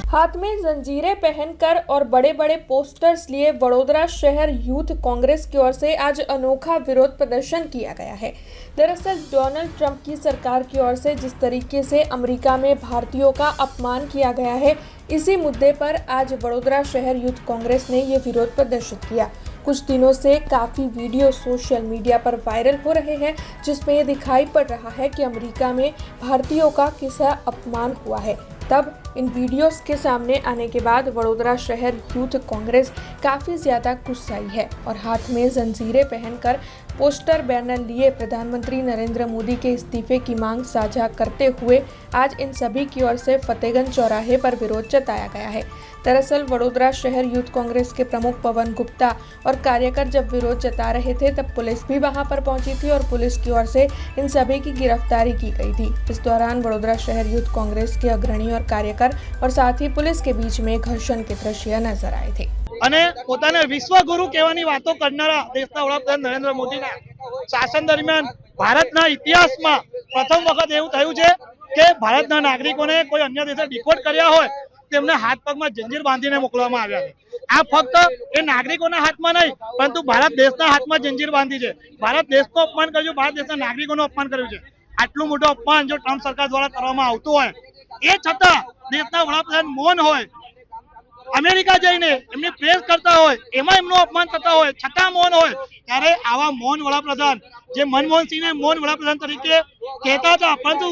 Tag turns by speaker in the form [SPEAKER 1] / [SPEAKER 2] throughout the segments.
[SPEAKER 1] हाथ में जंजीरें पहनकर और बड़े बड़े पोस्टर्स लिए वडोदरा शहर यूथ कांग्रेस की ओर से आज अनोखा विरोध प्रदर्शन किया गया है। दरअसल डोनाल्ड ट्रंप की सरकार की ओर से जिस तरीके से अमेरिका में भारतीयों का अपमान किया गया है, इसी मुद्दे पर आज वडोदरा शहर यूथ कांग्रेस ने ये विरोध प्रदर्शित किया। कुछ दिनों से काफ़ी वीडियो सोशल मीडिया पर वायरल हो रहे हैं, जिसमें ये दिखाई पड़ रहा है कि अमेरिका में भारतीयों का किसा अपमान हुआ है। तब इन वीडियोस के सामने आने के बाद वडोदरा शहर यूथ कांग्रेस काफ़ी ज़्यादा गुस्साई है और हाथ में जंजीरें पहनकर पोस्टर बैनर लिए प्रधानमंत्री नरेंद्र मोदी के इस्तीफे की मांग साझा करते हुए आज इन सभी की ओर से फतेहगंज चौराहे पर विरोध जताया गया है। दरअसल वडोदरा शहर यूथ कांग्रेस के प्रमुख पवन गुप्ता और कार्यकर जब विरोध जता रहे थे, तब पुलिस भी वहां पर पहुंची थी और पुलिस की ओर से इन सभी की गिरफ्तारी की गई थी। इस दौरान वडोदरा शहर यूथ कांग्रेस के अग्रणी और कार्यकर और साथ ही पुलिस के बीच में घर्षण के दृश्य नजर आए थे।
[SPEAKER 2] અને પોતાને વિશ્વગુરુ કહેવાની વાતો કરનારા દેશના વડાપ્રધાન નરેન્દ્ર મોદીના શાસન દરમિયાન ભારતના ઇતિહાસમાં પ્રથમ વખત એવું થયું છે કે ભારતના નાગરિકોને કોઈ અન્ય દેશે ડિપોર્ટ કર્યા હોય તેમને હાથ પગમાં જંજીર બાંધીને મોકલવામાં આવ્યા છે। આ ફક્ત એ નાગરિકોના હાથમાં નહીં, પરંતુ ભારત દેશના હાથમાં જંજીર બાંધી છે। ભારત દેશનું અપમાન કર્યું, ભારત દેશના નાગરિકોનું અપમાન કર્યું છે। આટલું મોટું અપમાન જો ટ્રમ્પ સરકાર દ્વારા કરવામાં આવતું હોય, એ છતાં દેશના વડાપ્રધાન મૌન હોય, अमेरिका जईने एमनी प्रेस करता होय, एमां एमनुं अपमान थता होय, छतां मौन होय, त्यारे आवा मौन वडाप्रधान जे मनमोहन सिंहने मौन वडाप्रधान तरीके कहेता हता, परंतु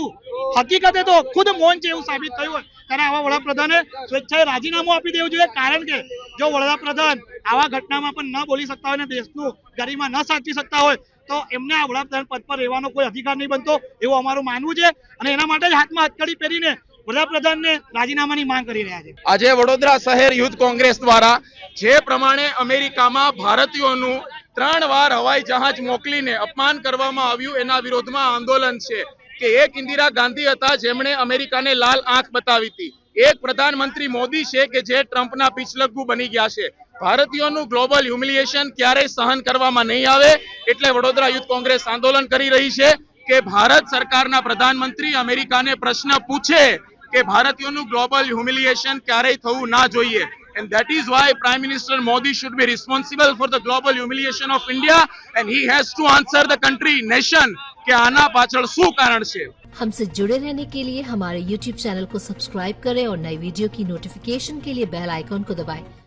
[SPEAKER 2] हकीकते तो खुद मौन छे एवुं साबित थयुं होय, त्यारे आवा वडाप्रधाने स्वेच्छाए राजीनामું આપી દેવું જોઈએ। कारण के जो वडाप्रधान आवा घटनामां पण न बोली सकता होय ने देशનું गरिमा न साચવી सकता होय, तो एमने आ वडाप्रधान पद पर રહેવાનો કોઈ અધિકાર નહીં બનતો એવું અમારું માનવું છે અને એના માટે જ હાથમાં હથકડી પહેરીને વડાપ્રધાન ને રાજીનામાની માંગ કરી રહ્યા છે।
[SPEAKER 3] આજે વડોદરા શહેર યુથ કોંગ્રેસ દ્વારા જે પ્રમાણે અમેરિકામાં ભારતીયોનું 3 વાર હવાઈ જહાજ મોકલીને અપમાન કરવામાં આવ્યું, એના વિરોધમાં આંદોલન છે કે એક ઇન્દિરા ગાંધી હતા જેમણે અમેરિકાને લાલ આંખ બતાવી હતી, એક પ્રધાનમંત્રી મોદી છે કે જે ટ્રમ્પના પીછલગ્ગુ બની ગયા છે। ભારતીયોનું ગ્લોબલ હ્યુમિલિએશન ક્યારેય સહન કરવામાં નહીં આવે, એટલે વડોદરા યુથ કોંગ્રેસ આંદોલન કરી રહી છે કે ભારત સરકારના પ્રધાનમંત્રી અમેરિકાને પ્રશ્ન પૂછે કે ભારતીયોનું ગ્લોબલ હ્યુમિલિએશન ક્યારેય થવું ના જોઈએ। and that is why Prime Minister Modi should be responsible for the global humiliation of India and he has to answer the country nation કે આના પાછળ શું કારણ છે।
[SPEAKER 4] हमसे जुड़े रहने के लिए हमारे YouTube चैनल को सब्सक्राइब करें और नई वीडियो की नोटिफिकेशन के लिए बेल आइकॉन को दबाएं।